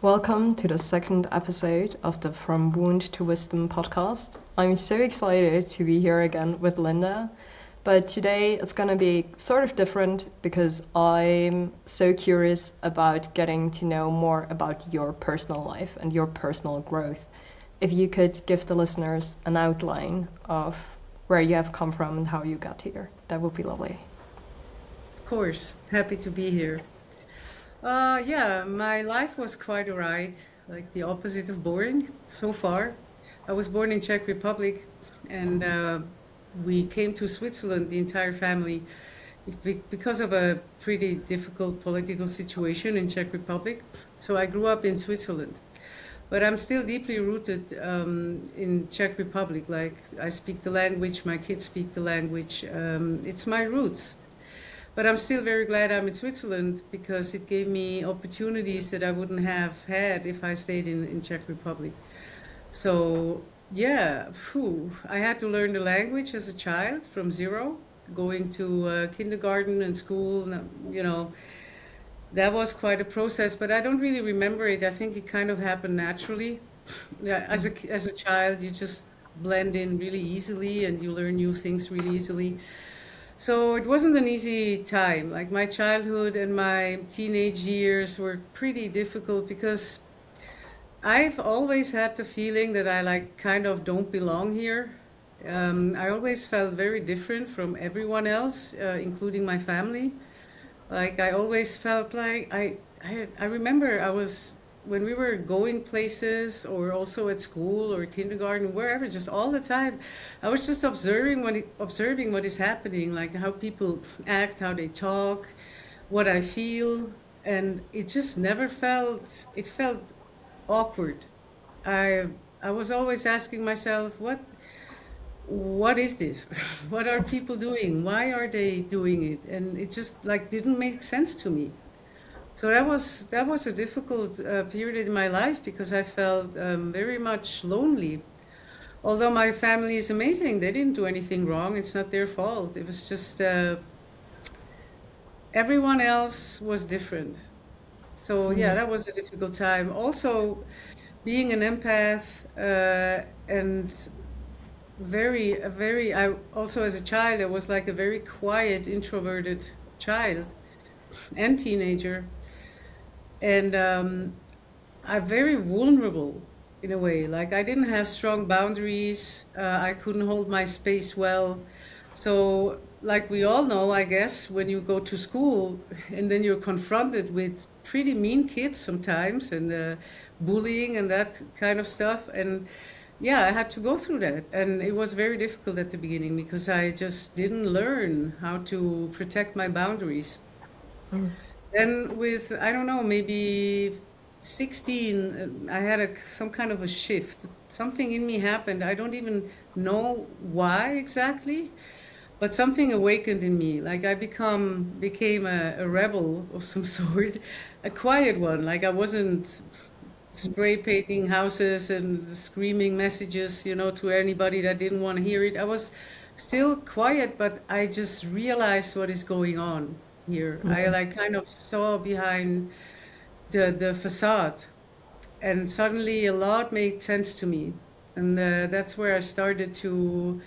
Welcome to the second episode of the From Wound to Wisdom podcast. I'm so excited to be here again with Linda, but today it's going to be sort of different because I'm so curious about getting to know more about your personal life and your personal growth. If you could give the listeners an outline of where you have come from and how you got here, that would be lovely. Of course, happy to be here. Yeah, my life was quite a ride, like the opposite of boring so far. I was born in Czech Republic, and we came to Switzerland, the entire family, because of a pretty difficult political situation in Czech Republic. So I grew up in Switzerland, but I'm still deeply rooted in Czech Republic. Like I speak the language, my kids speak the language. It's my roots. But I'm still very glad I'm in Switzerland because it gave me opportunities that I wouldn't have had if I stayed in Czech Republic. So yeah, I had to learn the language as a child from zero, going to kindergarten and school. You know, that was quite a process, but I don't really remember it. I think it kind of happened naturally. Yeah, as a child, you just blend in really easily and you learn new things really easily. So it wasn't an easy time. Like my childhood and my teenage years were pretty difficult because I've always had the feeling that I like kind of don't belong here. I always felt very different from everyone else, including my family. Like I always felt like I remember I was when we were going places or also at school or kindergarten, wherever, just all the time, I was just observing what is happening, like how people act, how they talk, what I feel, and it just never felt. It felt awkward. I I was always asking myself, what is this? What are people doing? Why are they doing it? And it just like didn't make sense to me. So that was a difficult period in my life because I felt very much lonely. Although my family is amazing, they didn't do anything wrong. It's not their fault. It was just everyone else was different. So yeah, Mm. that was a difficult time. Also, being an empath and I also as a child I was like a very quiet, introverted child and teenager. And I'm very vulnerable in a way. Like I didn't have strong boundaries. I couldn't hold my space well. So, like we all know, I guess, when you go to school and then you're confronted with pretty mean kids sometimes and bullying and that kind of stuff. And yeah, I had to go through that. And it was very difficult at the beginning because I just didn't learn how to protect my boundaries. Mm. Then with, I don't know, maybe 16, I had some kind of a shift. Something in me happened. I don't even know why exactly, but something awakened in me. Like I became a rebel of some sort, a quiet one. Like I wasn't spray painting houses and screaming messages, to anybody that didn't want to hear it. I was still quiet, but I just realized what is going on here. I Mm. like kind of saw behind the facade, and suddenly a lot made sense to me. And that's where I started to.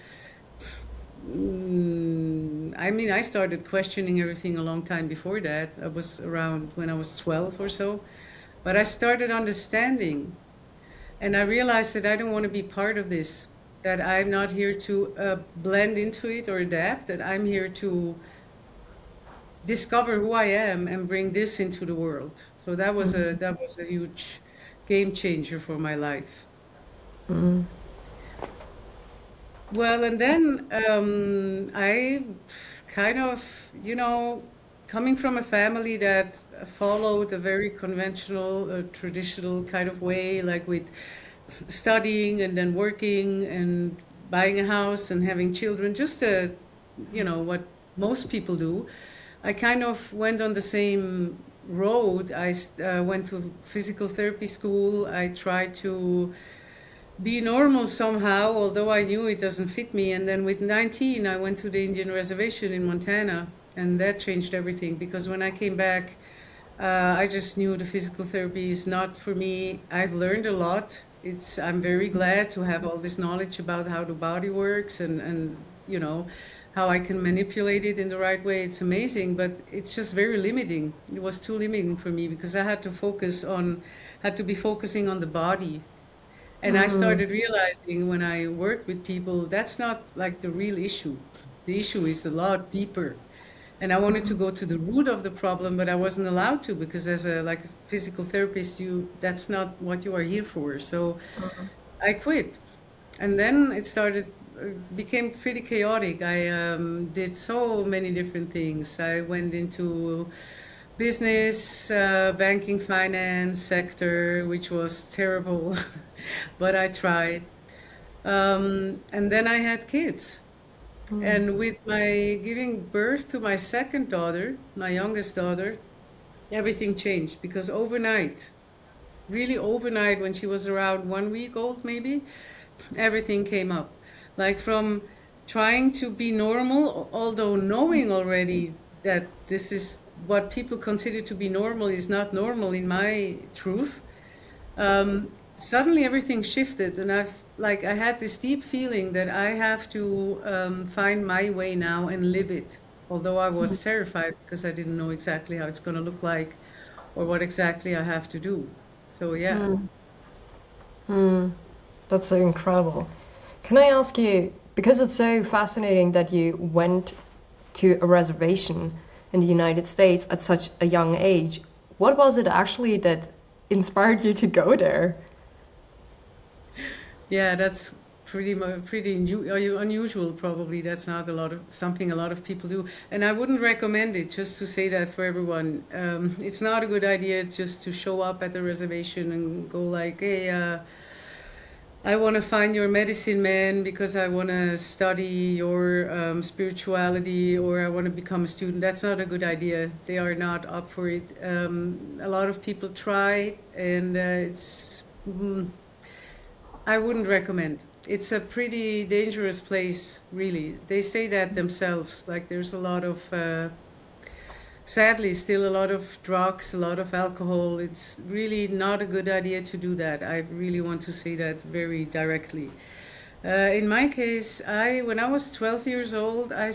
I mean, I started questioning everything a long time before that. I was around when I was 12 or so, but I started understanding, and I realized that I don't want to be part of this. That I'm not here to blend into it or adapt. That I'm here to discover who I am and bring this into the world. So Mm. that was a huge game changer for my life. Mm. Well, and then I kind of, coming from a family that followed a very conventional, traditional kind of way, like with studying and then working and buying a house and having children, just what most people do. I kind of went on the same road. I went to physical therapy school. I tried to be normal somehow, although I knew it doesn't fit me. And then with 19, I went to the Indian reservation in Montana, and that changed everything because when I came back, I just knew the physical therapy is not for me. I've learned a lot. I'm very glad to have all this knowledge about how the body works and you know, how I can manipulate it in the right way. It's amazing, but it's just very limiting. It was too limiting for me because I had to be focusing on the body. And I Mm, started realizing when I work with people, that's not like the real issue. The issue is a lot deeper. And I wanted to go to the root of the problem, but I wasn't allowed to because as a physical therapist, that's not what you are here for. So I quit. And then became pretty chaotic. I did so many different things. I went into business, banking, finance sector, which was terrible, but I tried. And then I had kids. mm, And with my giving birth to my second daughter, my youngest daughter, everything changed because overnight, really overnight, when she was around 1 week old, maybe, everything came up. Like from trying to be normal, although knowing already that this is what people consider to be normal is not normal in my truth. Suddenly everything shifted, and I had this deep feeling that I have to find my way now and live it. Although I was terrified because I didn't know exactly how it's going to look like or what exactly I have to do. So yeah. mm, mm. That's so incredible. Can I ask you, because it's so fascinating that you went to a reservation in the United States at such a young age, what was it actually that inspired you to go there? Yeah, that's unusual probably. That's not a lot of something a lot of people do. And I wouldn't recommend it, just to say that for everyone. It's not a good idea just to show up at the reservation and go like, hey, I want to find your medicine man because I want to study your spirituality or I want to become a student. That's not a good idea. They are not up for it. A lot of people try, and I wouldn't recommend. It's a pretty dangerous place, really. They say that themselves. Like there's a lot of, sadly, still a lot of drugs, a lot of alcohol. It's really not a good idea to do that. I really want to say that very directly. In my case, when I was 12 years old, I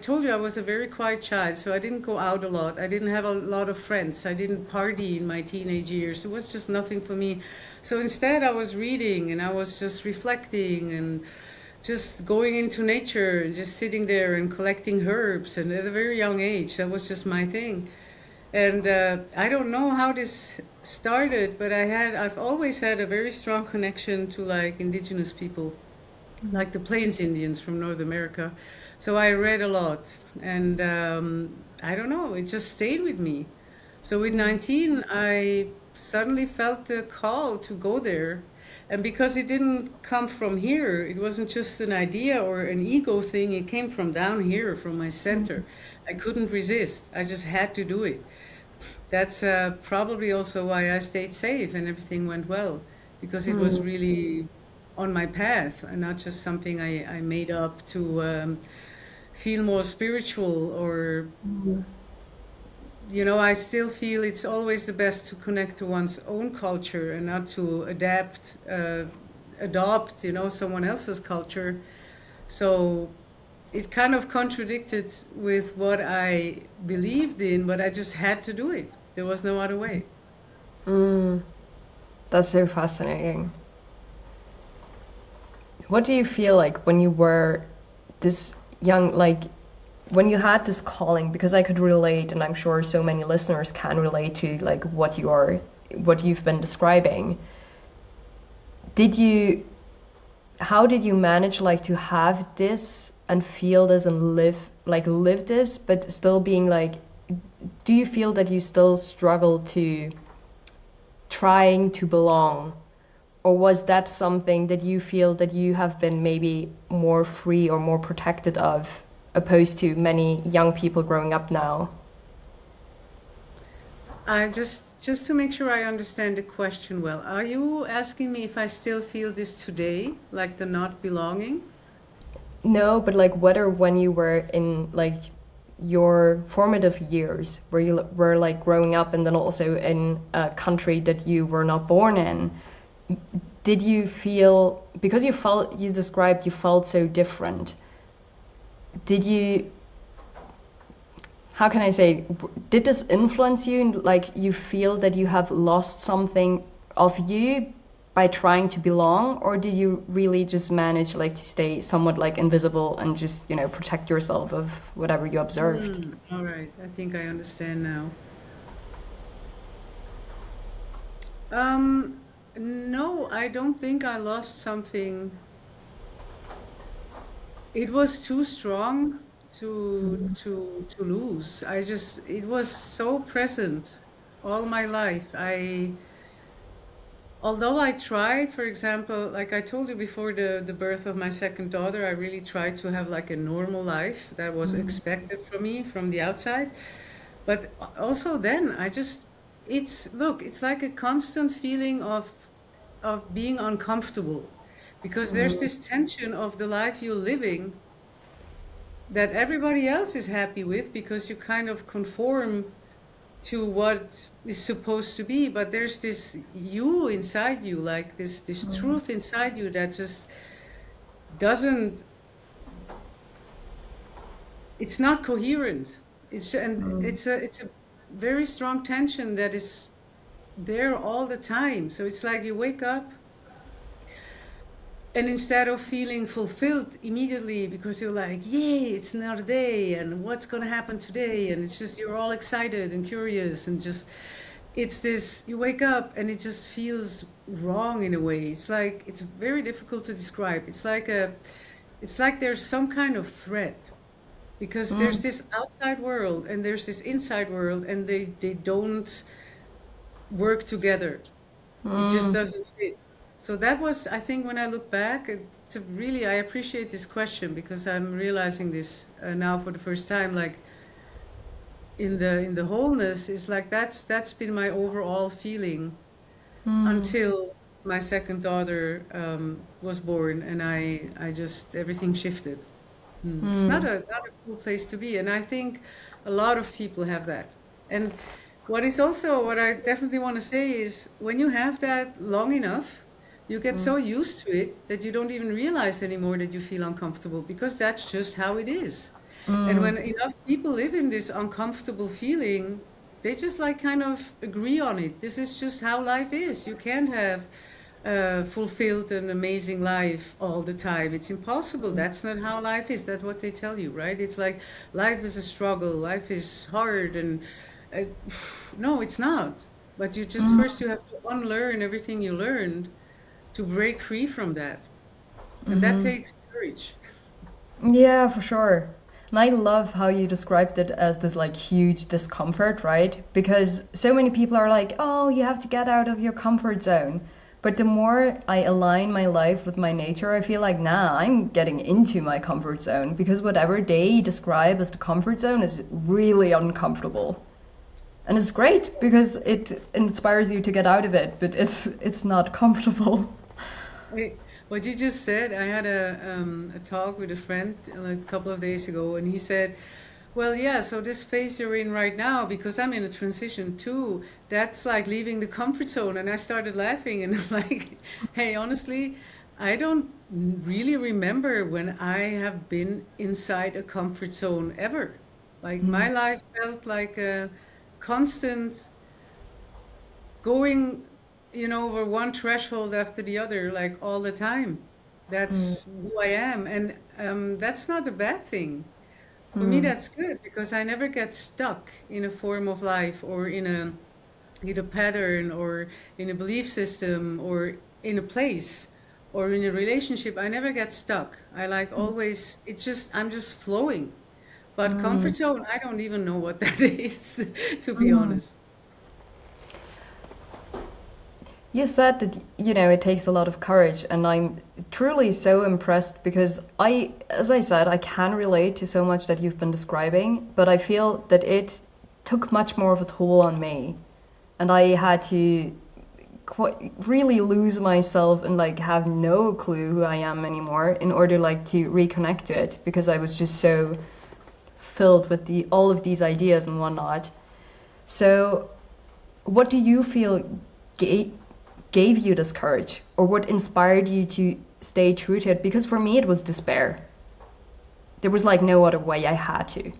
told you I was a very quiet child, so I didn't go out a lot. I didn't have a lot of friends. I didn't party in my teenage years. It was just nothing for me. So instead, I was reading and I was just reflecting and just going into nature and just sitting there and collecting herbs. And at a very young age, that was just my thing. And I don't know how this started, but I've always had a very strong connection to like indigenous people, like the Plains Indians from North America. So I read a lot, and I don't know, it just stayed with me. So with 19, I suddenly felt the call to go there. And because it didn't come from here, it wasn't just an idea or an ego thing, it came from down here, from my center. I couldn't resist, I just had to do it. That's probably also why I stayed safe and everything went well, because it was Mm, really on my path and not just something I made up to feel more spiritual or, mm, I still feel it's always the best to connect to one's own culture and not to adopt, someone else's culture. So it kind of contradicted with what I believed in, but I just had to do it. There was no other way. mm. That's so fascinating. What do you feel like when you were this young, like when you had this calling? Because I could relate, and I'm sure so many listeners can relate to like what you've been describing. Did you, how did you manage like to have this and feel this and live this, but still being like, do you feel that you still struggle to trying to belong? Or was that something that you feel that you have been maybe more free or more protected of, opposed to many young people growing up now? I just to make sure I understand the question well, are you asking me if I still feel this today, like the not belonging? No, but like whether when you were in like your formative years, where you were like growing up and then also in a country that you were not born in, did you feel, because you described you felt so different, did you, how can I say, did this influence you? Like you feel that you have lost something of you by trying to belong, or did you really just manage like to stay somewhat like invisible and just, you know, protect yourself of whatever you observed? All right, I think I understand now. Um, no, I don't think I lost something. It was too strong to lose. I just it was so present all my life. I Although I tried, for example, like I told you before the birth of my second daughter, I really tried to have like a normal life that was expected from me from the outside. But also then I just it's like a constant feeling of being uncomfortable because there's this tension of the life you're living that everybody else is happy with because you kind of conform to what is supposed to be, but there's this you inside you, like this truth inside you that just doesn't, it's not coherent. It's a very strong tension that is there all the time. So it's like you wake up and instead of feeling fulfilled immediately because you're like, yay, it's another day and what's going to happen today, and it's just you're all excited and curious and just it's this, you wake up and it just feels wrong in a way. It's like it's very difficult to describe. It's like there's some kind of threat because there's this outside world and there's this inside world and they don't work together. It just doesn't fit. So that was, I think, when I look back, it's a really, I appreciate this question because I'm realizing this now for the first time, like in the wholeness is like that's been my overall feeling until my second daughter was born, and I just everything shifted. It's not a cool place to be, and I think a lot of people have that. And what I definitely want to say is when you have that long enough, you get so used to it that you don't even realize anymore that you feel uncomfortable because that's just how it is. And when enough people live in this uncomfortable feeling, they just like kind of agree on it. This is just how life is. You can't have fulfilled an amazing life all the time. It's impossible. That's not how life is. That's what they tell you, right? It's like life is a struggle. Life is hard, and uh, no, it's not. But you just first you have to unlearn everything you learned to break free from that, and that takes courage. Yeah, for sure. And I love how you described it as this like huge discomfort, right? Because so many people are like, oh, you have to get out of your comfort zone. But the more I align my life with my nature, I feel like, nah, I'm getting into my comfort zone because whatever they describe as the comfort zone is really uncomfortable. And it's great because it inspires you to get out of it, but it's not comfortable. Hey, what you just said, I had a talk with a friend a couple of days ago, and he said, "Well, yeah, so this phase you're in right now, because I'm in a transition too, that's like leaving the comfort zone." And I started laughing, and I'm like, "Hey, honestly, I don't really remember when I have been inside a comfort zone ever. Like my life felt like a constant going, over one threshold after the other, like all the time. That's who I am, and that's not a bad thing. For me, that's good because I never get stuck in a form of life or in a pattern or in a belief system or in a place or in a relationship. I never get stuck. I like always. It's just I'm just flowing. But comfort zone, I don't even know what that is, to be honest. You said that, you know, it takes a lot of courage, and I'm truly so impressed because as I said, I can relate to so much that you've been describing, but I feel that it took much more of a toll on me, and I had to quite really lose myself and like have no clue who I am anymore in order like to reconnect to it because I was just so filled with all of these ideas and whatnot. So, what do you feel gave you this courage, or what inspired you to stay true to it? Because for me, it was despair. There was like no other way. I had to.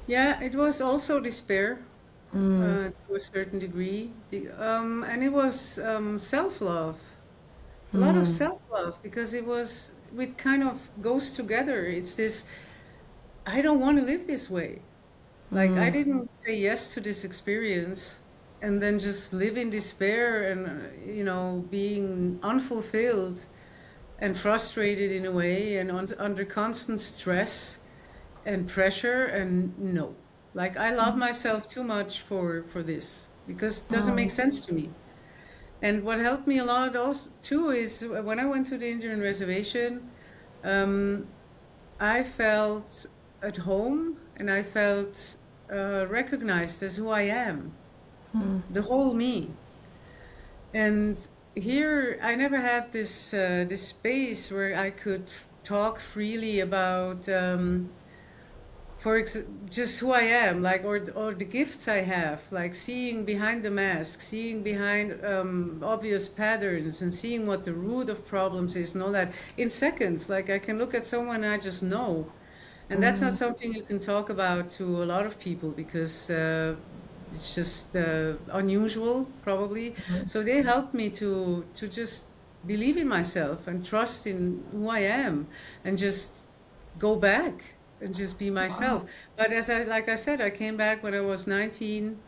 Yeah, it was also despair to a certain degree, and it was self-love, a lot of self-love, because it kind of goes together. It's this, I don't want to live this way. Like, I didn't say yes to this experience and then just live in despair and, being unfulfilled and frustrated in a way and under constant stress and pressure. And no, like, I love myself too much for this, because it doesn't make sense to me. And what helped me a lot also too is when I went to the Indian reservation, um, I felt at home and I felt recognized as who I am, the whole me. And here I never had this space where I could talk freely about just who I am, like, or the gifts I have, like seeing behind the mask, seeing behind obvious patterns, and seeing what the root of problems is, and all that in seconds. Like, I can look at someone and I just know, and that's not something you can talk about to a lot of people, because it's just unusual, probably. So they helped me to just believe in myself and trust in who I am, and just go back and just be myself. But like I said, I came back when I was 19,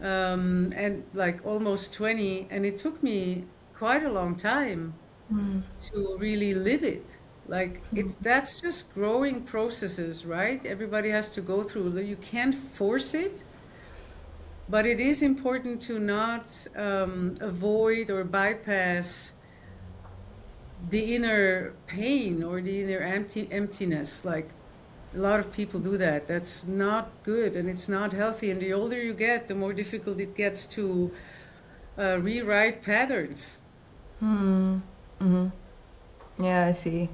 and like almost 20, and it took me quite a long time to really live it. Like, that's just growing processes, right? Everybody has to go through. You can't force it, but it is important to not avoid or bypass the inner pain or the inner emptiness. Like, a lot of people do that. That's not good and it's not healthy. And the older you get, the more difficult it gets to rewrite patterns. Yeah, I see.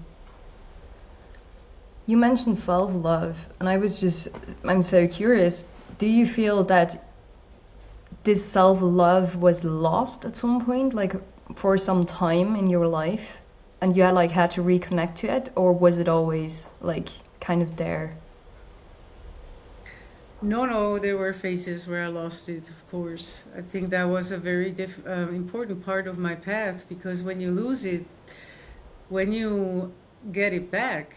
You mentioned self-love, and I'm so curious. Do you feel that this self-love was lost at some point, like for some time in your life, and you had to reconnect to it, or was it always like kind of there? No, there were phases where I lost it, of course. I think that was a very important part of my path, because when you lose it, when you get it back,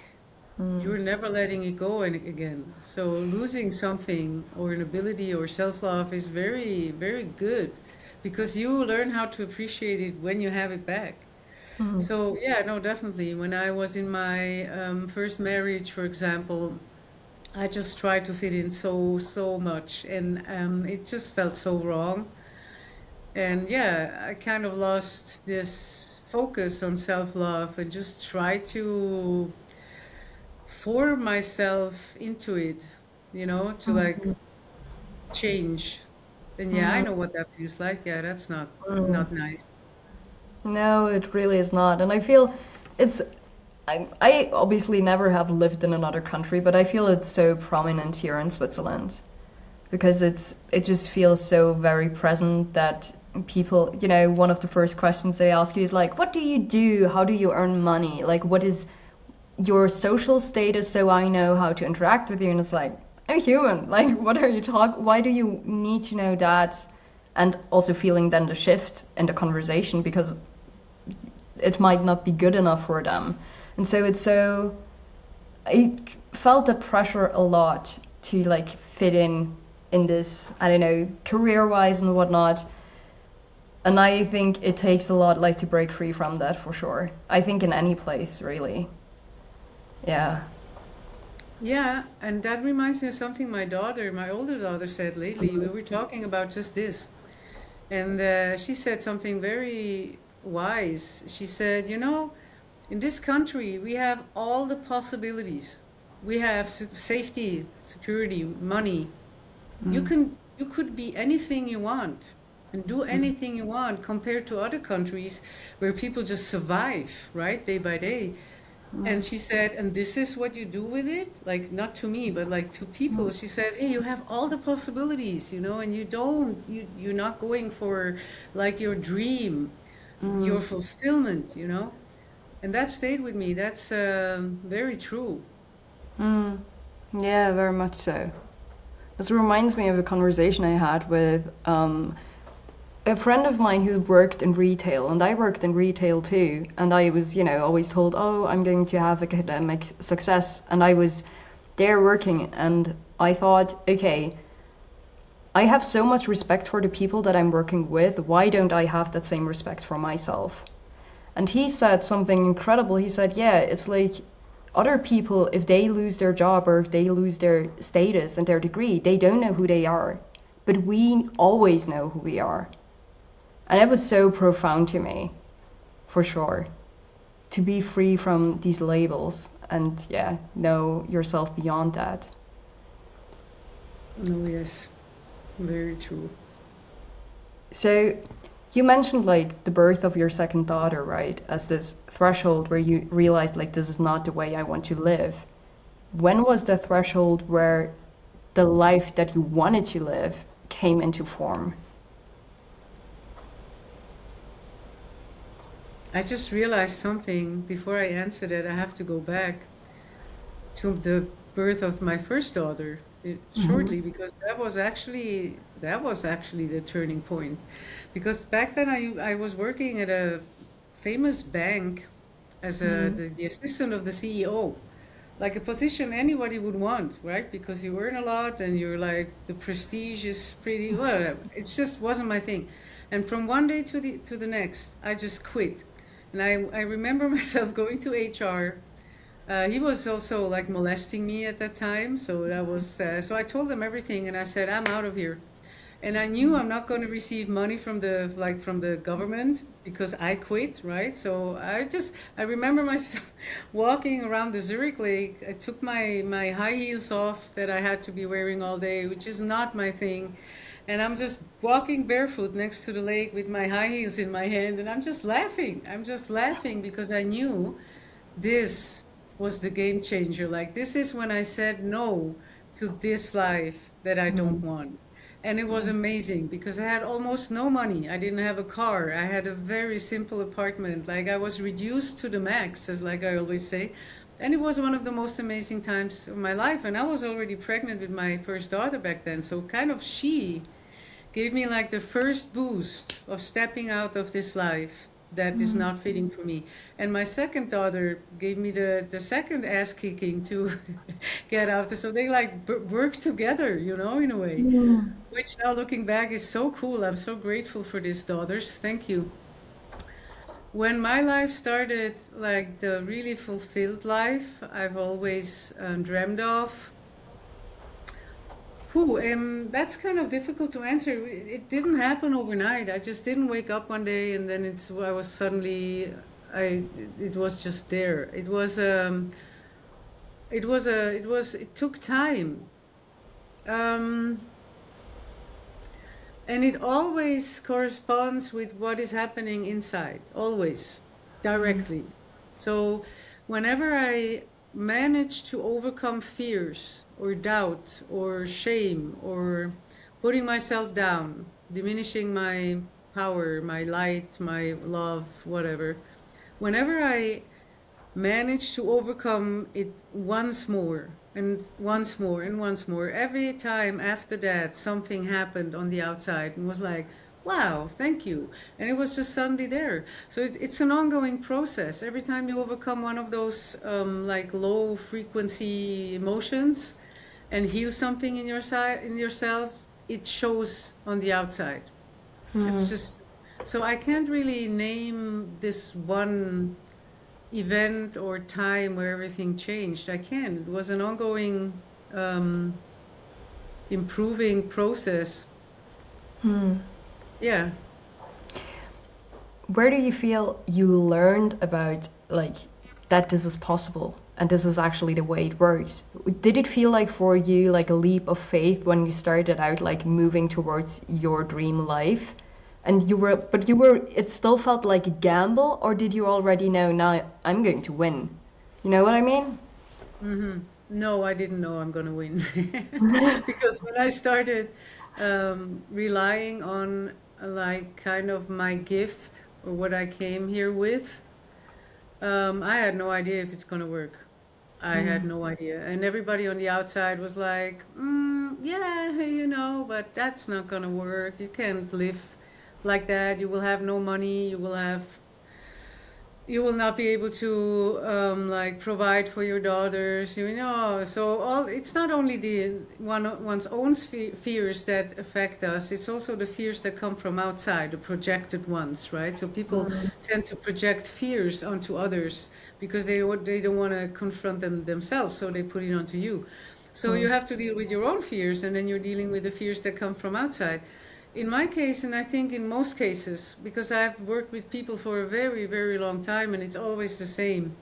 you're never letting it go again. So losing something or an ability or self-love is very, very good, because you learn how to appreciate it when you have it back. So yeah, no, definitely. When I was in my first marriage, for example, I just tried to fit in so much, and it just felt so wrong. And yeah, I kind of lost this focus on self-love and just try to form myself into it, to like change. And yeah, I know what that feels like. Yeah, that's not nice. No, it really is not. And I feel it's, I obviously never have lived in another country, but I feel it's so prominent here in Switzerland because it just feels so very present that people, one of the first questions they ask you is like, what do you do? How do you earn money? Like, what is your social status so I know how to interact with you? And it's like, I'm human. Like, what are you talking? Why do you need to know that? And also feeling then the shift in the conversation because it might not be good enough for them. And so I felt the pressure a lot to like fit in this, I don't know, career-wise and whatnot. And I think it takes a lot like to break free from that for sure. I think in any place, really. Yeah. Yeah, and that reminds me of something my older daughter said lately. We were talking about just this. And she said something very wise. She said, in this country, we have all the possibilities. We have safety, security, money. You could be anything you want and do anything you want, compared to other countries where people just survive, right, day by day. And she said, and this is what you do with it? Like, not to me, but like to people. She said, hey, you have all the possibilities, and you're not going for like your dream, your fulfillment. And that stayed with me. That's very true. Mm. Yeah, very much so. This reminds me of a conversation I had with a friend of mine who worked in retail, and I worked in retail too. And I was, always told, oh, I'm going to have academic success. And I was there working, and I thought, okay, I have so much respect for the people that I'm working with. Why don't I have that same respect for myself? And he said something incredible. He said, yeah, it's like other people, if they lose their job or if they lose their status and their degree, they don't know who they are. But we always know who we are. And it was so profound to me, for sure, to be free from these labels and, yeah, know yourself beyond that. Oh, yes, very true. So you mentioned like the birth of your second daughter, right? As this threshold where you realized like this is not the way I want to live. When was the threshold where the life that you wanted to live came into form? I just realized something before I answered it. I have to go back to the birth of my first daughter shortly, because that was actually the turning point. Because back then I was working at a famous bank as the assistant of the CEO, like a position anybody would want, right? Because you earn a lot and you're like the prestige is pretty well. It just wasn't my thing. And from one day to the next, I just quit. And I remember myself going to HR. He was also like molesting me at that time, so that was so I told him everything, and I said I'm out of here. And I knew I'm not going to receive money from the government because I quit, right? So I remember myself walking around the Zurich Lake. I took my high heels off that I had to be wearing all day, which is not my thing. And I'm just walking barefoot next to the lake with my high heels in my hand, and I'm just laughing. I'm just laughing because I knew this was the game changer. Like, this is when I said no to this life that I don't want. And it was amazing because I had almost no money. I didn't have a car. I had a very simple apartment. Like, I was reduced to the max, as like I always say. And it was one of the most amazing times of my life. And I was already pregnant with my first daughter back then. So kind of she gave me like the first boost of stepping out of this life that is not fitting for me. And my second daughter gave me the second ass kicking to get out. So they like work together, in a way, which now looking back is so cool. I'm so grateful for these daughters. Thank you. When my life started, like the really fulfilled life I've always dreamed of, that's kind of difficult to answer. It didn't happen overnight. I just didn't wake up one day and then I was suddenly, it was just there. It took time. Um, and it always corresponds with what is happening inside, always, directly. So whenever I manage to overcome fears or doubt or shame or putting myself down, diminishing my power, my light, my love, whatever, whenever I manage to overcome it once more and once more and once more, every time after that something happened on the outside and was like, wow, thank you. And it was just suddenly there. So it's an ongoing process. Every time you overcome one of those like low frequency emotions and heal something in yourself, it shows on the outside. It's just, so I can't really name this one event or time where everything changed. I can't. It was an ongoing improving process. Yeah. Where do you feel you learned about like that this is possible and this is actually the way it works? Did it feel like for you like a leap of faith when you started out like moving towards your dream life? And it still felt like a gamble, or did you already know now I'm going to win? You know what I mean? Hmm. No, I didn't know I'm gonna win. Because when I started relying on like kind of my gift or what I came here with, I had no idea if it's gonna work. I had Mm, no idea. And everybody on the outside was like, yeah, but that's not gonna work. You can't live like that. You will have no money. You will not be able to like provide for your daughters, so all it's not only one's own fears that affect us, it's also the fears that come from outside, the projected ones, right? So people mm, tend to project fears onto others because they don't want to confront them themselves, so they put it onto you. So you mm, have to deal with your own fears, and then you're dealing with the fears that come from outside. In my case, and I think in most cases, because I've worked with people for a very, very long time and it's always the same.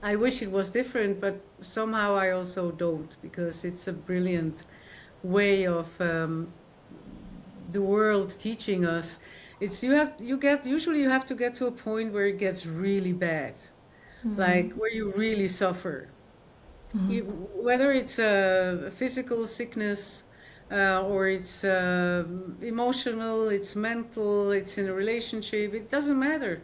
I wish it was different, but somehow I also don't, because it's a brilliant way of the world teaching us. It's usually you have to get to a point where it gets really bad, mm, like where you really suffer. mm, Whether it's a physical sickness, or it's emotional, it's mental, it's in a relationship, it doesn't matter.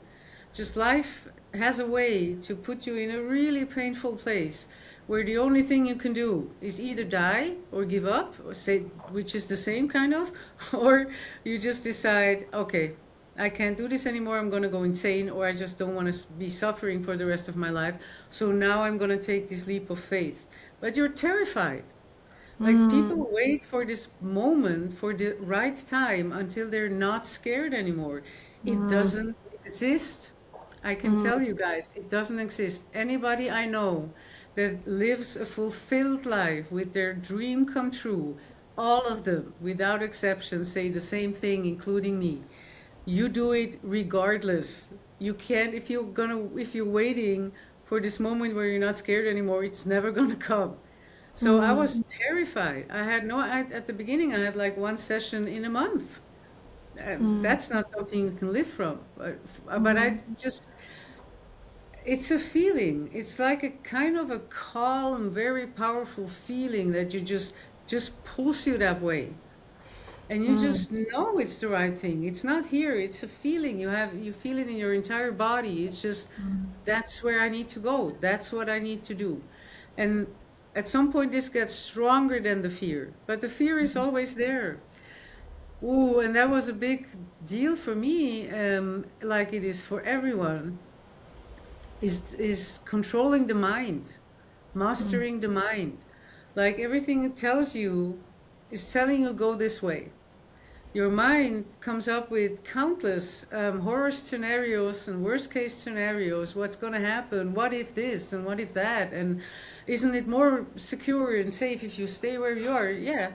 Just life has a way to put you in a really painful place where the only thing you can do is either die or give up, or say, which is the same kind of, or you just decide, okay, I can't do this anymore. I'm going to go insane, or I just don't want to be suffering for the rest of my life. So now I'm going to take this leap of faith. But you're terrified. Like mm, people wait for this moment, for the right time until they're not scared anymore. It mm, doesn't exist. I can mm, tell you guys, it doesn't exist. Anybody I know that lives a fulfilled life with their dream come true, all of them, without exception, say the same thing, including me. You do it regardless. You can't, if you're waiting for this moment where you're not scared anymore, it's never gonna come. So I mm, was terrified. At the beginning, I had like one session in a month. mm, That's not something you can live from. But mm, I just, it's a feeling. It's like a kind of a calm, very powerful feeling that just pulls you that way. And you mm, just know it's the right thing. It's not here. It's a feeling you feel it in your entire body. It's just, mm, that's where I need to go. That's what I need to do. And at some point this gets stronger than the fear, but the fear is always there. Ooh, and that was a big deal for me, like it is for everyone, is controlling the mind, mm, mastering the mind. Like everything it tells you is telling you go this way. Your mind comes up with countless horror scenarios and worst case scenarios. What's going to happen? What if this and what if that? And isn't it more secure and safe if you stay where you are? Yeah.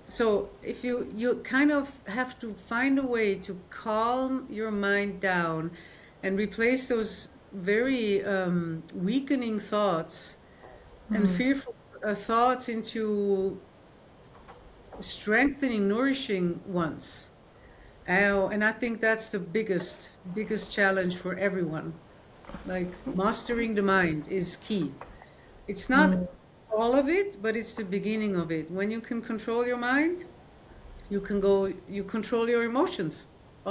So if you kind of have to find a way to calm your mind down and replace those very weakening thoughts and mm, fearful thoughts into strengthening, nourishing ones. And I think that's the biggest challenge for everyone. Like mastering the mind is key. It's not mm, all of it, but it's the beginning of it. When you can control your mind, you control your emotions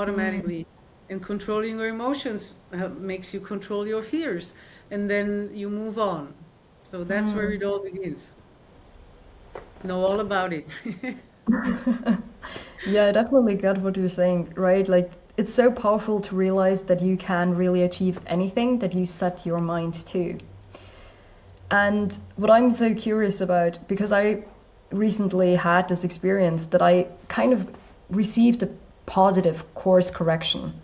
mm, automatically. And controlling your emotions makes you control your fears. And then you move on. So that's where mm. it all begins. Know all about it. Yeah, I definitely get what you're saying, right? Like, it's so powerful to realize that you can really achieve anything that you set your mind to. And what I'm so curious about, because I recently had this experience that I kind of received a positive course correction,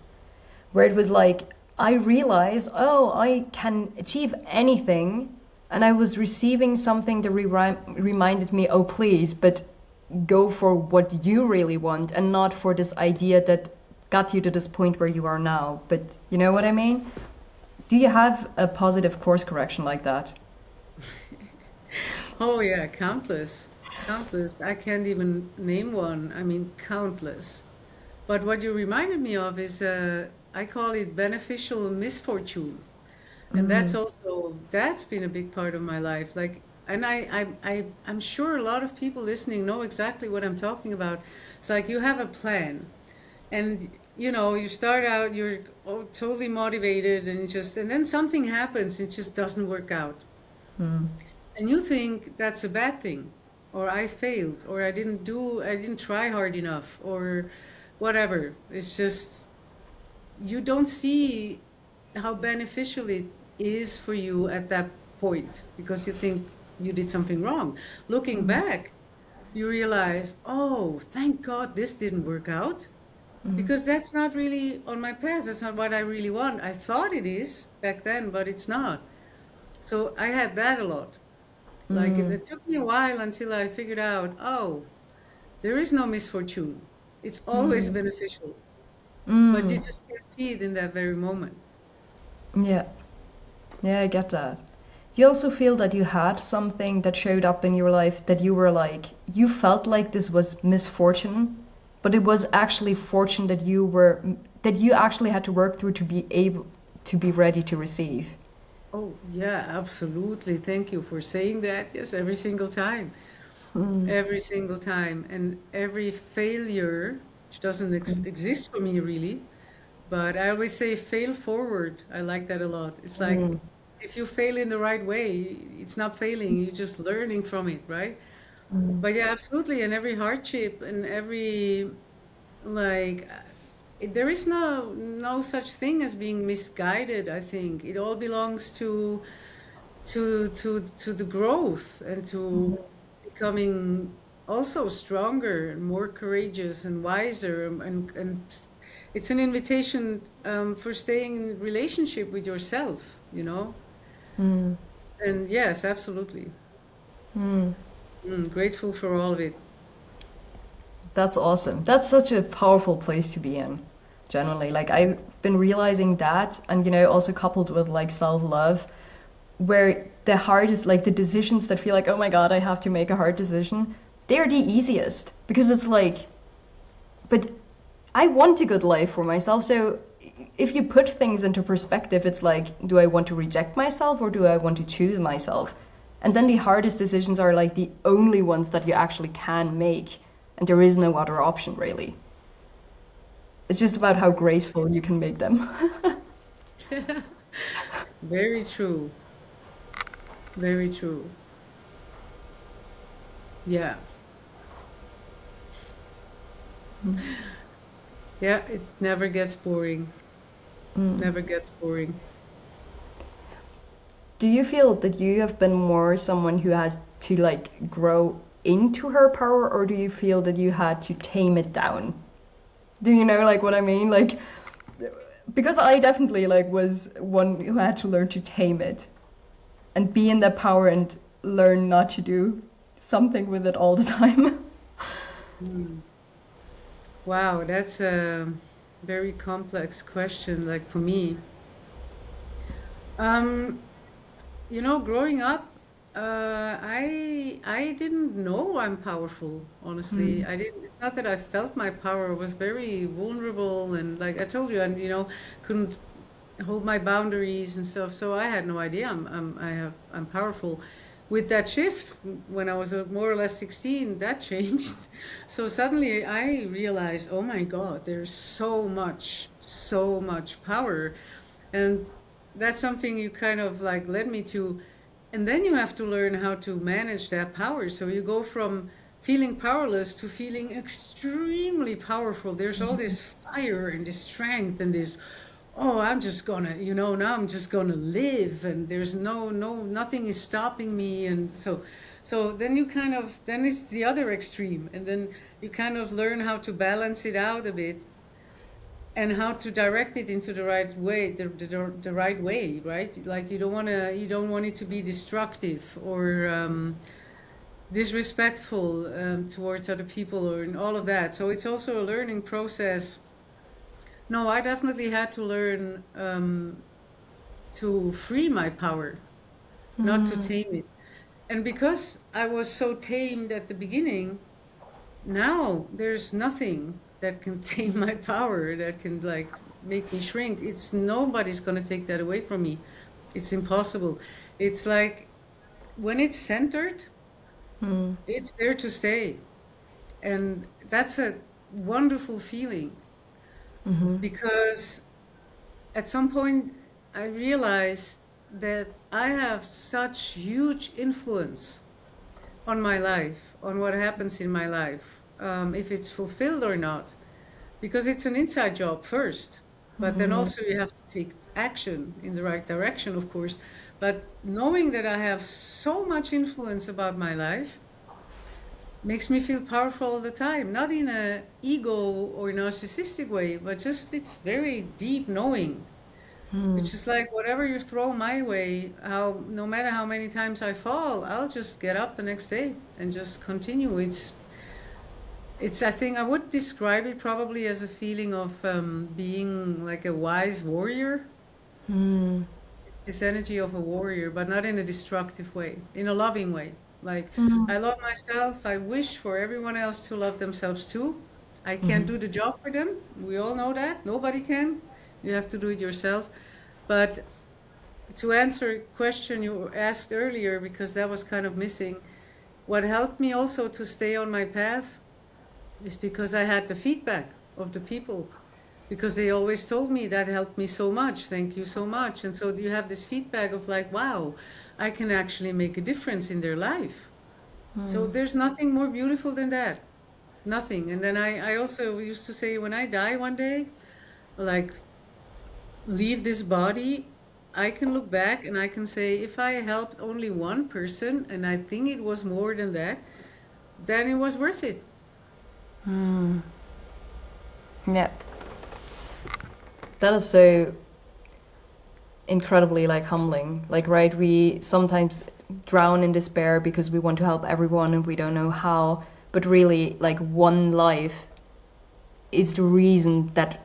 where it was like, I realized, oh, I can achieve anything. And I was receiving something that reminded me, oh, please, but go for what you really want and not for this idea that got you to this point where you are now. But you know what I mean? Do you have a positive course correction like that? Oh yeah, countless. Countless. I can't even name one. I mean, countless. But what you reminded me of is I call it beneficial misfortune. And that's been a big part of my life. Like, and I'm sure a lot of people listening know exactly what I'm talking about. It's like you have a plan, and you start out, you're totally motivated, and then something happens, it just doesn't work out, and you think that's a bad thing, or I failed, or I didn't try hard enough, or whatever. It's just you don't see how beneficial it is for you at that point, because you think you did something wrong. Looking back, you realize, oh, thank God this didn't work out, because that's not really on my path. That's not what I really want. I thought it is back then, but it's not. So I had that a lot. Like it took me a while until I figured out, oh, there is no misfortune. It's always beneficial, but you just can't see it in that very moment. Yeah. Yeah, I get that. Do you also feel that you had something that showed up in your life that you were like, you felt like this was misfortune, but it was actually fortune that you actually had to work through to be able to be ready to receive? Oh, yeah, absolutely. Thank you for saying that. Yes, every single time. Every single time. And every failure, which doesn't exist for me really, but I always say fail forward. I like that a lot. It's like if you fail in the right way, it's not failing, you're just learning from it, right? But yeah, absolutely. And every hardship and every like there is no such thing as being misguided. I think it all belongs to the growth and to becoming also stronger and more courageous and wiser, and it's an invitation for staying in relationship with yourself. And yes, absolutely. Grateful for all of it. That's awesome. That's such a powerful place to be in, generally. Like I've been realizing that, and also coupled with like self-love, where the hardest, like the decisions that feel like, oh my God, I have to make a hard decision, they're the easiest because it's like, but I want a good life for myself. So if you put things into perspective, it's like, do I want to reject myself or do I want to choose myself? And then the hardest decisions are like the only ones that you actually can make. And there is no other option, really. It's just about how graceful you can make them. Very true. Very true. Yeah. Yeah, it never gets boring. Never gets boring. Do you feel that you have been more someone who has to like grow into her power, or do you feel that you had to tame it down? Do you know like what I mean? Like because I definitely like was one who had to learn to tame it and be in that power and learn not to do something with it all the time. Wow, that's a very complex question, like for me. Um, growing up, I didn't know I'm powerful, honestly. I didn't, it's not that I felt my power. I was very vulnerable, and like I told you, and couldn't hold my boundaries and stuff. So I had no idea I'm powerful. With that shift, when I was more or less 16, that changed. So suddenly I realized, oh my God, there's so much power. And that's something you kind of like led me to. And then you have to learn how to manage that power. So you go from feeling powerless to feeling extremely powerful. There's all this fire and this strength and this, oh, I'm just gonna, now I'm just gonna live, and there's nothing is stopping me. And so then then it's the other extreme. And then you kind of learn how to balance it out a bit and how to direct it into the right way, the right way, right? Like you don't want it to be destructive or disrespectful towards other people or in all of that. So it's also a learning process. No, I definitely had to learn to free my power, not to tame it. And because I was so tamed at the beginning, now there's nothing that can tame my power, that can like make me shrink. It's nobody's gonna take that away from me. It's impossible. It's like when it's centered, Mm. it's there to stay. And that's a wonderful feeling Mm-hmm. because at some point I realized that I have such huge influence on my life, on what happens in my life, if it's fulfilled or not. Because it's an inside job first, but then Mm-hmm. also you have to take action in the right direction, of course. But knowing that I have so much influence about my life makes me feel powerful all the time, not in a ego or narcissistic way, but just it's very deep knowing. Mm. It's just like whatever you throw my way, how no matter how many times I fall, I'll just get up the next day and just continue. It's I think I would describe it probably as a feeling of being like a wise warrior. Mm. It's this energy of a warrior, but not in a destructive way, in a loving way. Like, Mm. I love myself. I wish for everyone else to love themselves too. I can't Mm-hmm. do the job for them. We all know that. Nobody can. You have to do it yourself. But to answer a question you asked earlier, because that was kind of missing, what helped me also to stay on my path is because I had the feedback of the people, because they always told me that helped me so much. Thank you so much. And so you have this feedback of like, wow, I can actually make a difference in their life. So Mm. there's nothing more beautiful than that. Nothing. And then I also used to say, when I die one day, like, leave this body, I can look back and I can say, if I helped only one person, and I think it was more than that, then it was worth it. Mm. Yeah, that is so incredibly like humbling. Like, right, we sometimes drown in despair because we want to help everyone and we don't know how. But really, like, one life is the reason that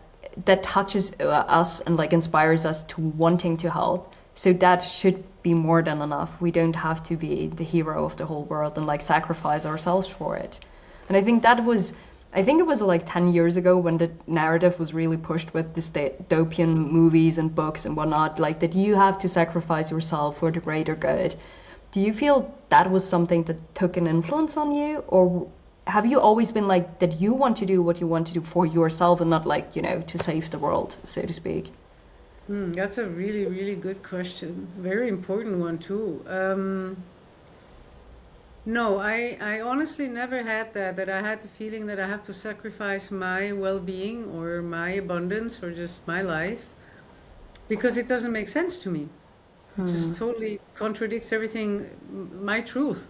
touches us and like inspires us to wanting to help. So that should be more than enough. We don't have to be the hero of the whole world and like sacrifice ourselves for it. And I think that was, I think it was like 10 years ago when the narrative was really pushed with dystopian movies and books and whatnot, like that you have to sacrifice yourself for the greater good. Do you feel that was something that took an influence on you, or have you always been like that you want to do what you want to do for yourself and not like, to save the world, so to speak? That's a really, really good question. Very important one too. No, I honestly never had that I had the feeling that I have to sacrifice my well-being or my abundance or just my life because it doesn't make sense to me. It Hmm. just totally contradicts everything, my truth.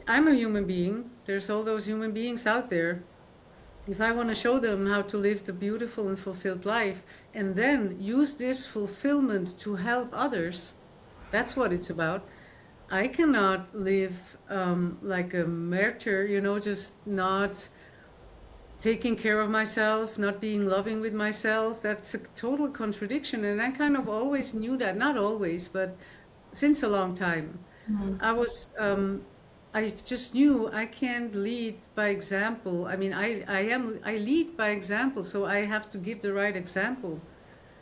I'm a human being. There's all those human beings out there. If I want to show them how to live the beautiful and fulfilled life and then use this fulfillment to help others, that's what it's about. I cannot live like a martyr, just not taking care of myself, not being loving with myself. That's a total contradiction. And I kind of always knew that, not always, but since a long time. Hmm. I was, I just knew I can't lead by example. I mean, I lead by example, so I have to give the right example.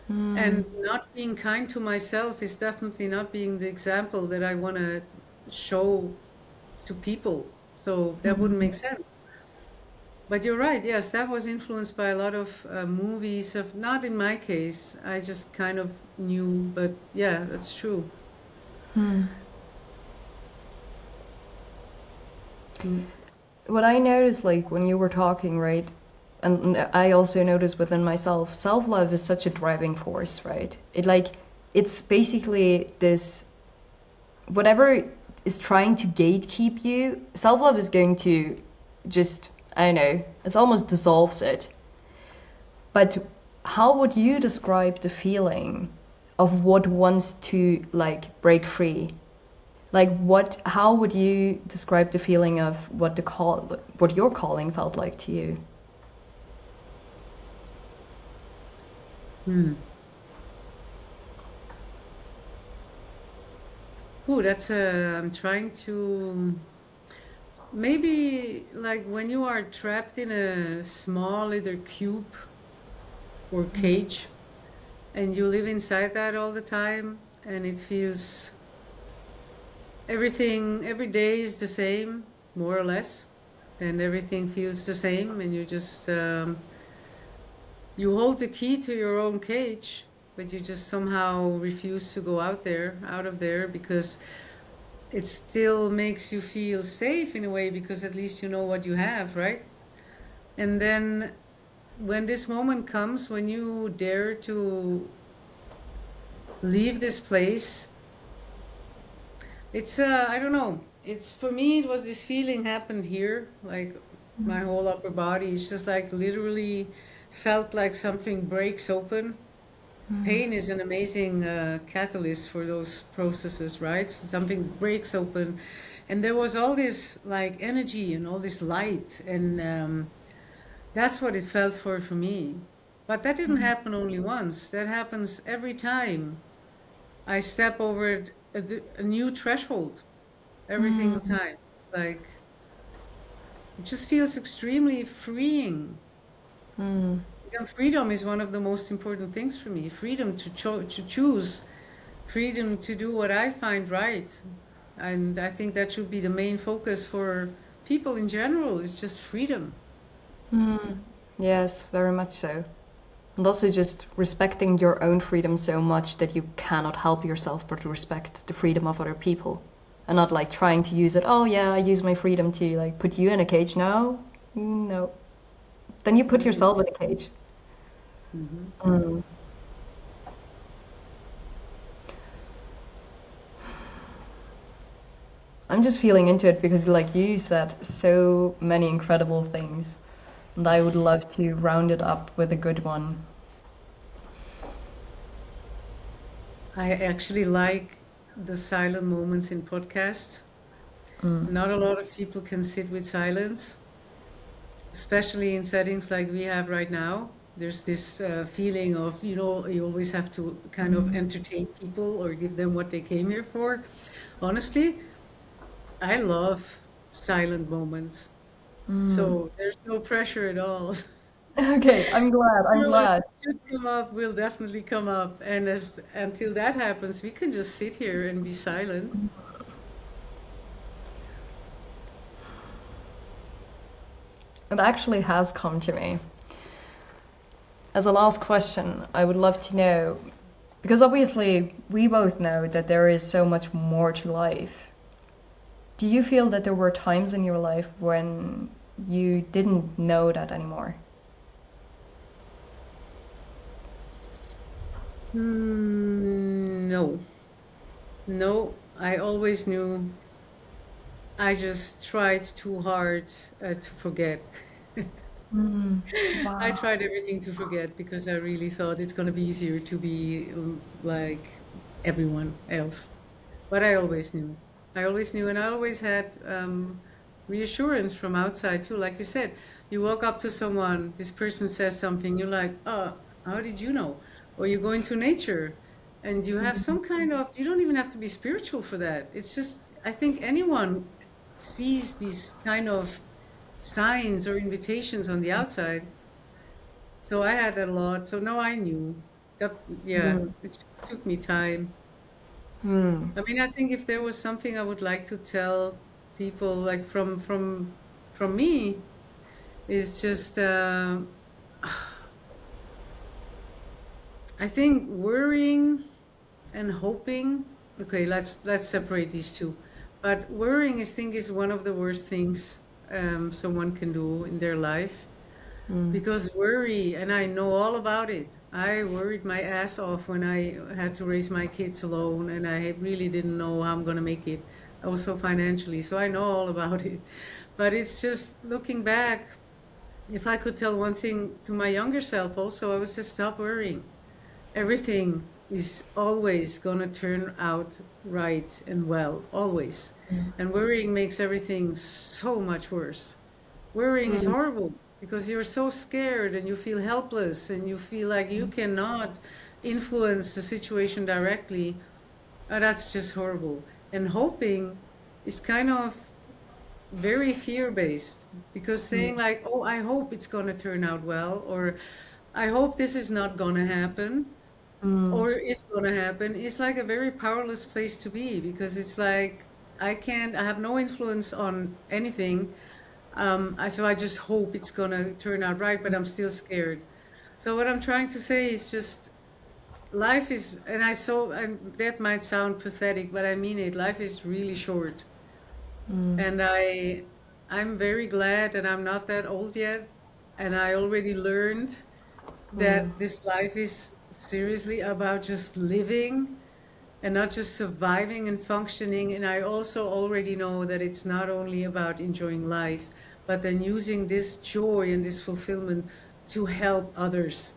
Hmm. And not being kind to myself is definitely not being the example that I want to show to people. So that wouldn't Hmm. make sense. But you're right. Yes, that was influenced by a lot of movies. Of not in my case. I just kind of knew. But yeah, that's true. Hmm. Mm. What I noticed, like when you were talking, right, and I also noticed within myself, self-love is such a driving force, right? It's basically this, whatever is trying to gatekeep you, self-love is going to just, I don't know, it's almost dissolves it. But how would you describe the feeling of what wants to like break free? Like how would you describe the feeling of what your calling felt like to you? Hmm. Oh, that's I'm trying to maybe like when you are trapped in a small little cube or cage and you live inside that all the time and it feels every day is the same, more or less, and everything feels the same, and you just you hold the key to your own cage, but you just somehow refuse to go out of there, because it still makes you feel safe in a way, because at least you know what you have, right? And then when this moment comes, when you dare to leave this place, it's I don't know. It's, for me, it was this feeling happened here, like my whole upper body. It's just like literally felt like something breaks open. Pain is an amazing catalyst for those processes, right? Something breaks open, and there was all this like energy and all this light, and that's what it felt for me. But that didn't happen only once. That happens every time I step over a new threshold, every single time. It's like, it just feels extremely freeing. Mm. And freedom is one of the most important things for me. Freedom to choose, freedom to do what I find right. And I think that should be the main focus for people in general, is just freedom. Mm. Yes, very much so. And also just respecting your own freedom so much that you cannot help yourself but to respect the freedom of other people. And not like trying to use it, oh yeah, I use my freedom to like put you in a cage now. No. Then you put yourself in a cage. Mm. I'm just feeling into it because, like you said, so many incredible things. And I would love to round it up with a good one. I actually like the silent moments in podcasts. Not a lot of people can sit with silence, especially in settings like we have right now. There's this feeling of, you always have to kind of entertain people or give them what they came here for. Honestly, I love silent moments. So there's no pressure at all. Okay, I'm glad. I'm Well, if glad. it should come up, will definitely come up. And until that happens, we can just sit here and be silent. It actually has come to me. As a last question, I would love to know, because obviously we both know that there is so much more to life. Do you feel that there were times in your life when you didn't know that anymore? No, no, I always knew. I just tried too hard to forget. I Wow. tried everything to forget, because I really thought it's going to be easier to be like everyone else. But I always knew. I always knew, and I always had reassurance from outside too. Like you said, you walk up to someone, this person says something, you're like, oh, how did you know? Or you go into nature and you have some kind of, you don't even have to be spiritual for that. It's just, I think anyone sees these kind of signs or invitations on the outside. So I had that a lot. So no, I knew. That, yeah, Mm. it just took me time. Mm. I mean, I think if there was something I would like to tell people, like from me, is just I think worrying and hoping. Okay, let's separate these two. But worrying, I think, is one of the worst things someone can do in their life, Mm. because worry, and I know all about it. I worried my ass off when I had to raise my kids alone, and I really didn't know how I'm going to make it, also financially. So I know all about it. But it's just looking back, if I could tell one thing to my younger self, also, I would just stop worrying. Everything is always going to turn out right and well, always. And worrying makes everything so much worse. Worrying is Mm. horrible, because you're so scared and you feel helpless and you feel like you cannot influence the situation directly. That's just horrible. And hoping is kind of very fear-based, because saying like, oh, I hope it's going to turn out well, or I hope this is not going to happen. Mm. or is going to happen is like a very powerless place to be, because it's like I have no influence on anything. So I just hope it's going to turn out right, but I'm still scared. So what I'm trying to say is just life is, and that might sound pathetic, but I mean it. Life is really short. Mm. And I'm very glad that I'm not that old yet. And I already learned Mm. that this life is seriously about just living and not just surviving and functioning. And I also already know that it's not only about enjoying life, but then using this joy and this fulfillment to help others.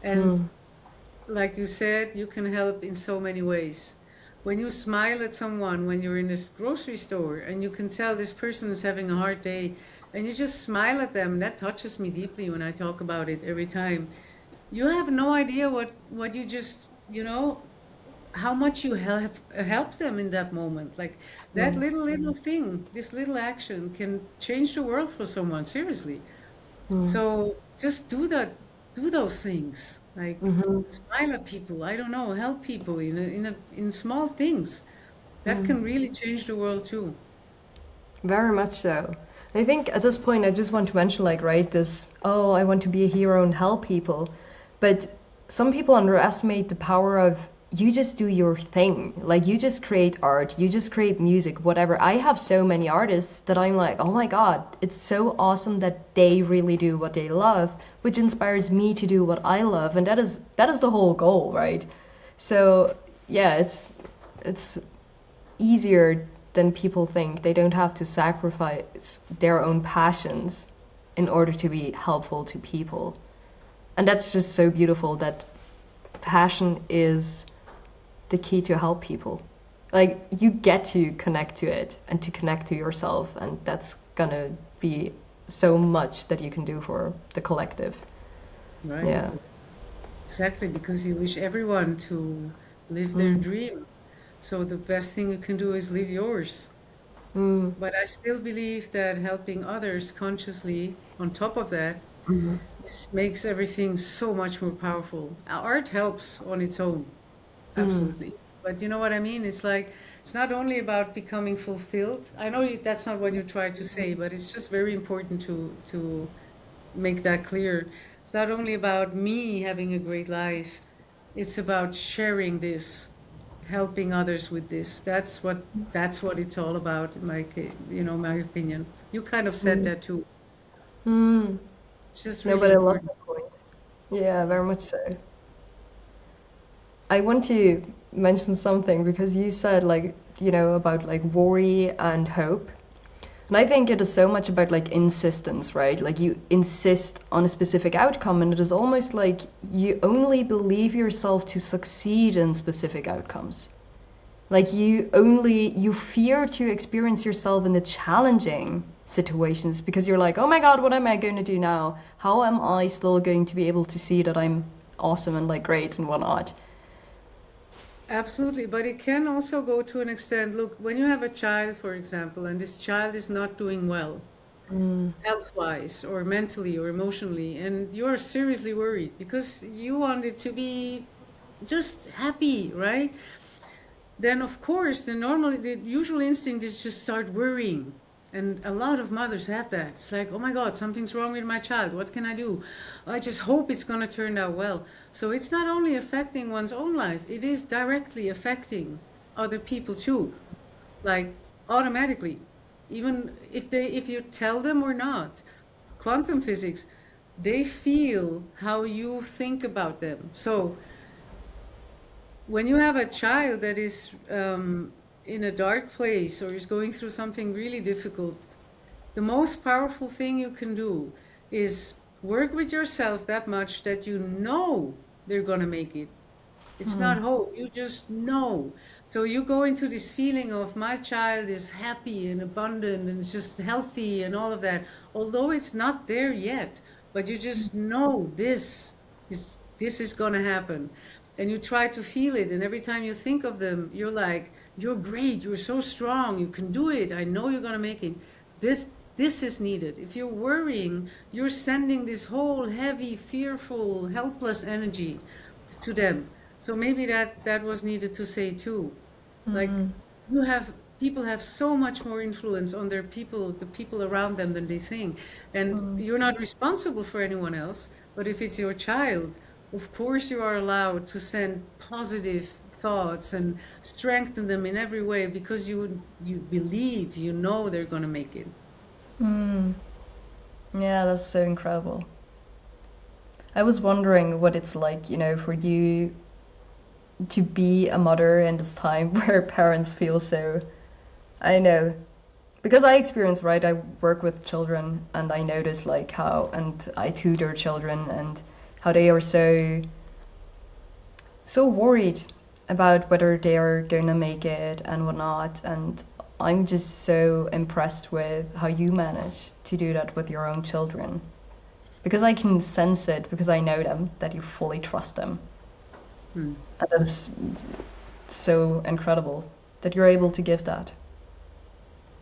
And Mm. like you said, you can help in so many ways. When you smile at someone when you're in this grocery store and you can tell this person is having a hard day, and you just smile at them, that touches me deeply when I talk about it every time. You have no idea what you just, how much you help them in that moment. Like that Mm. little thing, this little action can change the world for someone, seriously. Mm. So just do that, do those things. Like Mhm. smile at people. I don't know, help people in small things. That Mm. can really change the world too. Very much so. I think at this point, I just want to mention, like, right, this, oh, I want to be a hero and help people. But some people underestimate the power of you just do your thing. Like, you just create art, you just create music, whatever. I have so many artists that I'm like, oh my God, it's so awesome that they really do what they love, which inspires me to do what I love. And that is the whole goal, right? So, yeah, it's easier than people think. They don't have to sacrifice their own passions in order to be helpful to people. And that's just so beautiful that passion is the key to help people. Like, you get to connect to it and to connect to yourself, and that's gonna be so much that you can do for the collective. Right. Yeah. Exactly, because you wish everyone to live their Mm. dream. So the best thing you can do is live yours. Mm. But I still believe that helping others consciously, on top of that, Mhm. makes everything so much more powerful. Art helps on its own, Mm. absolutely. But you know what I mean? It's like, it's not only about becoming fulfilled. I know that's not what you try to say, but it's just very important to make that clear. It's not only about me having a great life, it's about sharing this, helping others with this. That's what it's all about, in my opinion. You kind of said Mm. that too. Mm. It's just No, really but I love important. that point. Yeah, very much so. I want to mention something because you said, like, about like worry and hope. And I think it is so much about like insistence, right? Like, you insist on a specific outcome, and it is almost like you only believe yourself to succeed in specific outcomes. Like, you fear to experience yourself in the challenging situations because you're like, oh my God, what am I going to do now? How am I still going to be able to see that I'm awesome and like great and whatnot? Absolutely, but it can also go to an extent. Look, when you have a child, for example, and this child is not doing well, Mm. health-wise or mentally or emotionally, and you're seriously worried because you want it to be just happy, right? Then of course the usual instinct is just start worrying. And a lot of mothers have that. It's like, oh my God, something's wrong with my child. What can I do? I just hope it's going to turn out well. So it's not only affecting one's own life, it is directly affecting other people too. Like automatically. Even if you tell them or not. Quantum physics, they feel how you think about them. So when you have a child that is in a dark place or is going through something really difficult, the most powerful thing you can do is work with yourself that much that you know they're going to make it. It's Mm. not hope, you just know. So you go into this feeling of my child is happy and abundant and just healthy and all of that, although it's not there yet, but you just know this is going to happen. And you try to feel it, and every time you think of them, you're like, you're great, you're so strong, you can do it, I know you're going to make it. This is needed. If you're worrying, you're sending this whole heavy, fearful, helpless energy to them. So maybe that was needed to say too. Like Mm. you have people have so much more influence on the people around them than they think. And Mm. you're not responsible for anyone else, but if it's your child, of course you are allowed to send positive thoughts and strengthen them in every way because you believe, you know they're going to make it. Mm. Yeah, that's so incredible. I was wondering what it's like, for you to be a mother in this time where parents feel so, I know, because I experience, right, I work with children and I notice like how, and I tutor children and how they are so worried about whether they are going to make it and whatnot. And I'm just so impressed with how you manage to do that with your own children. Because I can sense it, because I know them, that you fully trust them. Hmm. And that is so incredible that you're able to give that.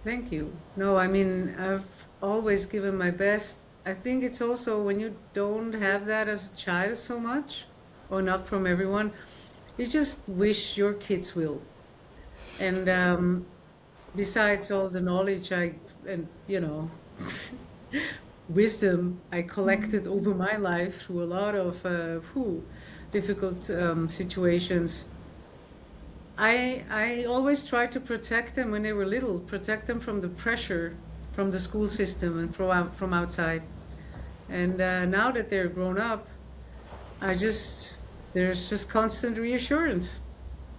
Thank you. No, I mean, I've always given my best. I think it's also when you don't have that as a child so much, or not from everyone, you just wish your kids will. And besides all the knowledge and wisdom I collected over my life through a lot of difficult situations, I always tried to protect them when they were little, protect them from the pressure from the school system and from outside. And now that they're grown up, I just there's just constant reassurance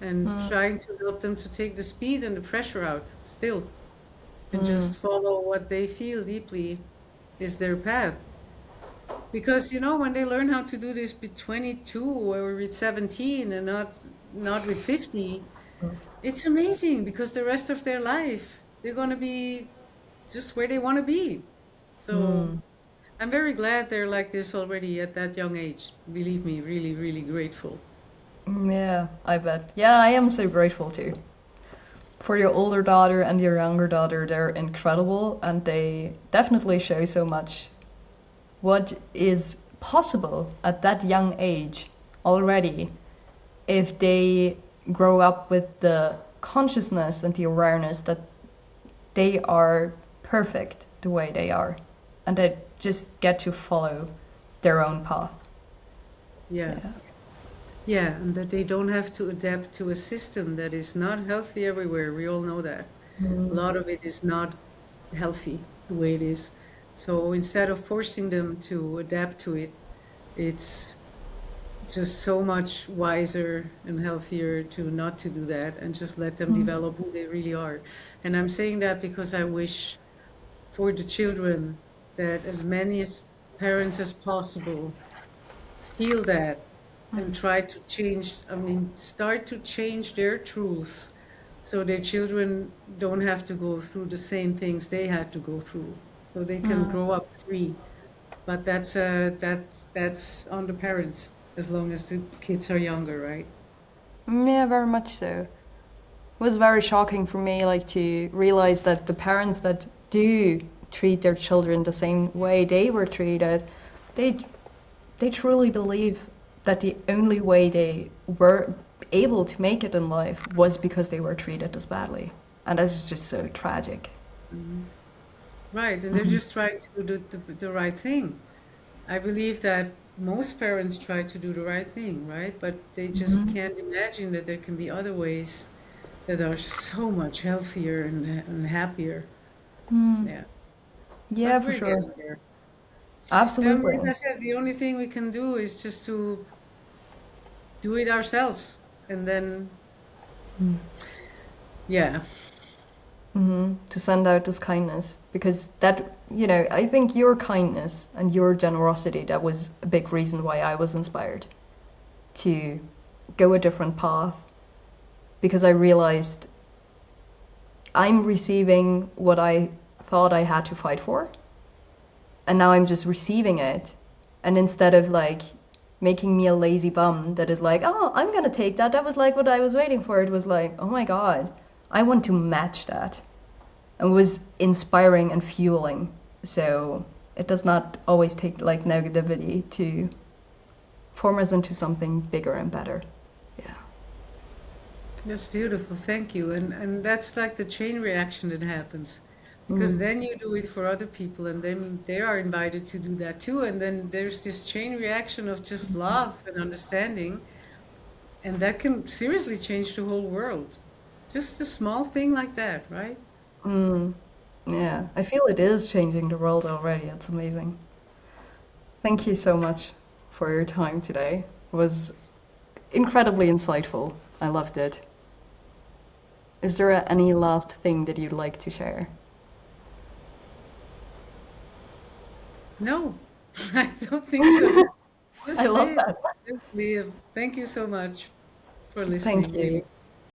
and Mm. trying to help them to take the speed and the pressure out still and Mm. just follow what they feel deeply is their path. Because when they learn how to do this with 22 or with 17 and not with 50, it's amazing because the rest of their life they're going to be just where they want to be. So Mm. I'm very glad they're like this already at that young age. Believe me, really, really grateful. Yeah, I bet. Yeah, I am so grateful too. For your older daughter and your younger daughter, they're incredible and they definitely show so much what is possible at that young age already if they grow up with the consciousness and the awareness that they are perfect the way they are and they just get to follow their own path. Yeah. Yeah. Yeah, and that they don't have to adapt to a system that is not healthy everywhere. We all know that. A lot of it is not healthy the way it is. So instead of forcing them to adapt to it, it's just so much wiser and healthier to not to do that and just let them develop who they really are. And I'm saying that because I wish for the children that as many as parents as possible feel that and try to change, I mean, start to change their truths so their children don't have to go through the same things they had to go through. So they can grow up free. But that's on the parents as long as the kids are younger, right? Yeah, very much so. It was very shocking for me, like to realize that the parents that do treat their children the same way they were treated, they they truly believe that the only way they were able to make it in life was because they were treated as badly, and that's just so tragic. Mhm. Right, and they're just trying to do the right thing. I believe that most parents try to do the right thing, right? But they just can't imagine that there can be other ways that are so much healthier and happier. Yeah, Yeah, but for we're sure. getting there. As Absolutely. I said, the only thing we can do is just to do it ourselves, and then yeah, To send out this kindness because that, I think your kindness and your generosity, that was a big reason why I was inspired to go a different path because I realized I'm receiving what I thought I had to fight for, and now I'm just receiving it. And instead of like making me a lazy bum that is like, oh, I'm gonna take that, that was like what I was waiting for, it was like, oh my god, I want to match that. And was inspiring and fueling. So it does not always take like negativity to form us into something bigger and better. Yeah. That's beautiful. Thank you. And that's like the chain reaction that happens. Because Mm. then you do it for other people and then they are invited to do that too. And then there's this chain reaction of just love and understanding. And that can seriously change the whole world. Just a small thing like that, right? Mm. Yeah, I feel it is changing the world already. It's amazing. Thank you so much for your time today. It was incredibly insightful. I loved it. Is there any last thing that you'd like to share? No, I don't think so. I Just love live. that. Just live. Thank you so much for Thank listening, you. really.